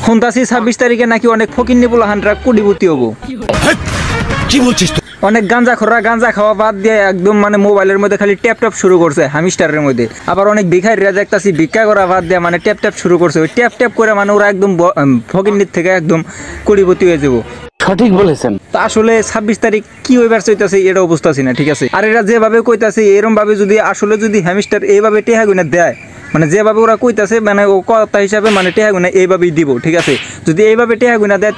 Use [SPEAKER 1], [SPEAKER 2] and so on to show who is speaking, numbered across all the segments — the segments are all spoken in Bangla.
[SPEAKER 1] শুনতাছি 26 তারিখে নাকি অনেক ফকিন্নি পোলাহানরা কোটিপতি হবো।
[SPEAKER 2] কি বলছিস?
[SPEAKER 1] অনেক গাঁজাখোররা গাঁজা খাওয়া বাদ দিয়ে একদম মানে মোবাইলের মধ্যে খালি ট্যাপ ট্যাপ শুরু করছে হামিস্টারের মধ্যে। আবার অনেক ভিখারিরা দেখতাছি ভিক্ষা করা বাদ দিয়ে মানে ট্যাপ ট্যাপ শুরু করছে। ওই ট্যাপ ট্যাপ করে মানে ওরা একদম ফকিন্নির থেকে একদম কোটিপতি হয়ে যাবো।
[SPEAKER 3] সঠিক বলেছেন।
[SPEAKER 1] তা আসলে 26 তারিখ কি হইবার চাইতেছে এটা বুঝতেছি না, ঠিক আছে। আর এরা যেভাবে কইতাছে এরকম ভাবে যদি আসলে যদি হ্যামস্টার এইভাবে টেহা গুনা দেয়, মানে যেভাবে ওরা কইতাছে মানে ও কথা হিসাবে মানে টেহা গুনা এইভাবেই দিব, ঠিক আছে। যদি এইভাবে টেহা গুনা দেয়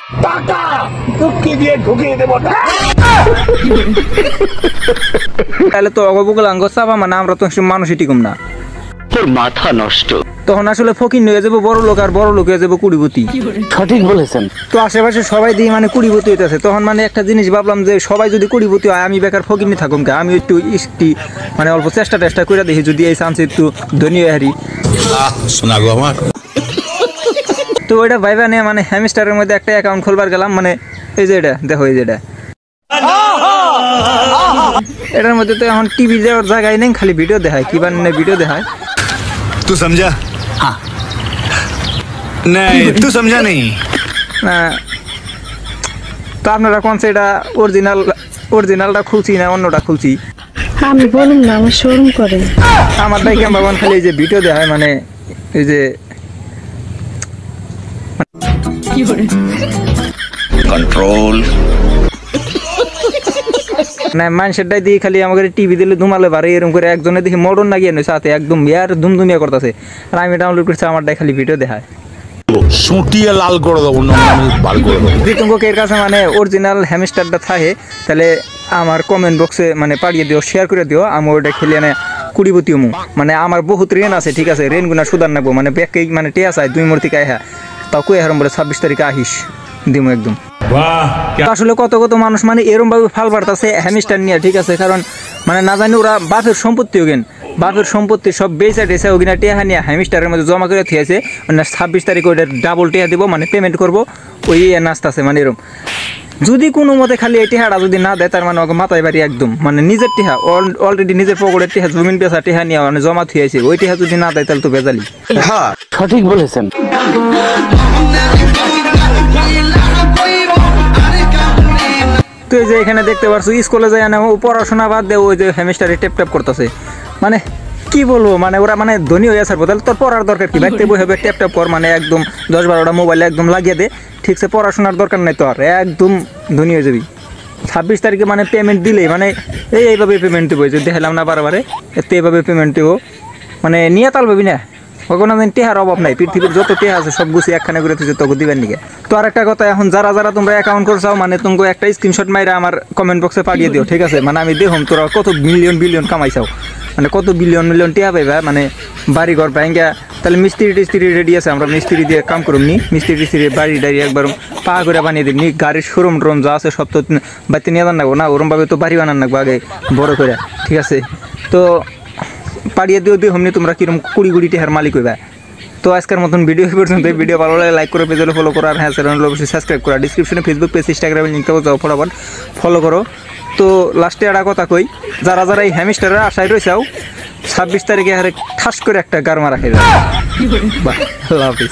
[SPEAKER 1] তাহলে তো অগবুকল আঙ্গ চাপা মানে আমরা তো মানুষই টিকুম না।
[SPEAKER 3] তোর মাথা নষ্ট।
[SPEAKER 1] তখন আসলে ফকির হয়ে যাবো বড় লোক, আর বড় লোক হয়ে যাবো কোটিপতি।
[SPEAKER 3] সঠিক বলেছেন।
[SPEAKER 1] তো আশেপাশে সবাই দিয়ে মানে কোটিপতি হইতেছে। তখন মানে একটা জিনিস ভাবলাম যে সবাই যদি কোটিপতি হয় আমি বেকার ফকির নিয়ে থাকুম কে। আমি একটু মানে অল্প চেষ্টা করে দেখি যদি এই চান্সে একটু ধনী হয়ে হারি।
[SPEAKER 2] শোনা গো আমার।
[SPEAKER 1] তো ওইটা ভাইবা নিয়ে মানে হ্যামস্টারের মধ্যে একটা অ্যাকাউন্ট খুলবার গেলাম। মানে এই যে এটা দেখো, এই যে এটার মধ্যে তো এখন টিভি দেওয়ার জায়গায় নেই, খালি ভিডিও দেখায়। কি বানিয়ে ভিডিও দেখায়
[SPEAKER 2] तू समझा? हाँ नहीं तू समझा नहीं।
[SPEAKER 1] তো আপনারা কোন সেটা অরিজিনালটা খুলছি না অন্যটা খুলছি?
[SPEAKER 4] আমি বলুন না, আমার শোরুম করে
[SPEAKER 1] আমার দায়িত্ব বাবান খালি এই যে ভিডিও দেখায় মানে এই যে
[SPEAKER 2] कंट्रोल
[SPEAKER 1] না মানুষেরটাই দিয়ে খালি আমাকে টিভি দিলে ধুমালে বাড়ে এরকম করে একজনে দেখি মডন লাগিয়ে নয় সাথে একদম ইয়ার ধুমধুমিয়া করতেছে। আর আমি ডাউনলোড করছি, আমারটাই খালি ভিডিও দেখায়।
[SPEAKER 2] সুটিয়ে লাল করে দেবো না আমি বার করে দেবো।
[SPEAKER 1] যদি তোমাকে এর কাছে মানে অরিজিনাল হ্যামস্টারটা থাকে তাহলে আমার কমেন্ট বক্সে মানে পাঠিয়ে দিও, শেয়ার করে দিও। আমি ওইটা খেলে এনে কোটিপতি হমু। মানে আমার বহুত রেন আছে, ঠিক আছে। রেনগুনা সুদার নেবো মানে ব্যাগকে মানে টেয়া চাই 2 মূর্তি কায়। হ্যাঁ তাও কই হারাম বলে 26 তারিখে আহিস দিমু একদম। আসলে কত মানুষ মানে এরম ভাবে ফাল বাড়তাছে হ্যামস্টার নিয়ে, ঠিক আছে। কারণ মানে না জানি ওরা বাপের সম্পত্তি ওগেন, বাপের সম্পত্তি সব বেচা টেসা ওগিনা টেহা নিয়ে হ্যামস্টারের মধ্যে জমা করে থিয়েছে। মানে 26 তারিখে ওইটা ডাবল টেহা দিব, মানে পেমেন্ট করবো ওই নাচতাছে মানে এরম। যদি কোনো মতে খালি এই টেহাটা যদি না দেয় তার মানে ওকে মাথায় বাড়ি একদম মানে নিজের টেহা অলরেডি নিজের পকেটের টেহা জমিন পেশা টেহা নিয়ে মানে জমা থিয়েছে, ওই টেহা যদি না দেয় তাহলে তো বেজালি।
[SPEAKER 2] हाँ
[SPEAKER 3] সঠিক বলেছেন।
[SPEAKER 1] তো এই যে এখানে দেখতে পারছো স্কুলে যায় না ও পড়াশোনা বাদ দিয়ে ওই যে হ্যামস্টারে টেপ টেপ করতেছে। মানে কি বলবো, মানে ওরা মানে ধনী হয়ে আসার তাহলে তোর পড়ার দরকার কি? বাইতে বই হবে ট্যাপ ট্যাপ কর, মানে একদম 10-12টা মোবাইলে একদম লাগিয়ে দে, ঠিকছে। পড়াশোনার দরকার নেই তোর, একদম ধনী হয়ে যাবি। 26 তারিখে মানে পেমেন্ট দিলেই মানে এইভাবে পেমেন্ট দেবো, যদি দেখালাম না বারে এতে এইভাবে পেমেন্ট দেবো। মানে নিয়ে তাল ভাবি না কোনো দিন টেহার অভাব নাই। পৃথিবীর যত টেহা আছে সব গুছিয়ে একখানে করে তুই তোকে দিবেন নিকে। তো আর একটা কথা, এখন যারা তোমরা অ্যাকাউন্ট করছাও মানে তোমাকে একটা স্ক্রিনশট মাইরা আমার কমেন্ট বক্সে পাঠিয়ে দিও, ঠিক আছে। মানে আমি দেখুন তোরা কত বিলিয়ন কামাইছাও, মানে কত বিলিয়ন টেহা পাইবা। মানে বাড়ি ঘর ভাঙ্গা তাহলে মিস্ত্রি রেডি আছে, আমরা মিস্ত্রি দিয়ে কাম করুম নি। মিস্ত্রি বাড়ি একবার পা করে বানিয়ে দিবনি। গাড়ির শোরুম যা আছে সব তো বাড়িতে নিয়ে যান নাকবো না, ওরমভাবে তো বাড়ি বানান নাকবো আগে বড় করে, ঠিক আছে। তো পাঠিয়ে দিও হমনি তোমরা কিরম কুড়ি টেহার মালিক হইবা। তো আজকের মতন ভিডিও পর্যন্ত। ভিডিও ভালো লাগে লাইক করে পেজে ফলো করো, আর হ্যাঁ চ্যানেল অবশ্যই সাবস্ক্রাইব করা। ডিসক্রিপশনে ফেসবুক পেজ ইনস্টাগ্রামের লিঙ্কটা যাও, ফটাফট ফলো করো। তো লাস্টে একটা কথা কই, যারা এই হ্যামস্টারের আশায় রয়েছেও 26 তারিখে হারে ঠাস করে একটা গার মারা খেয়ে যাবে। বাহ, আল্লাহ হাফিজ।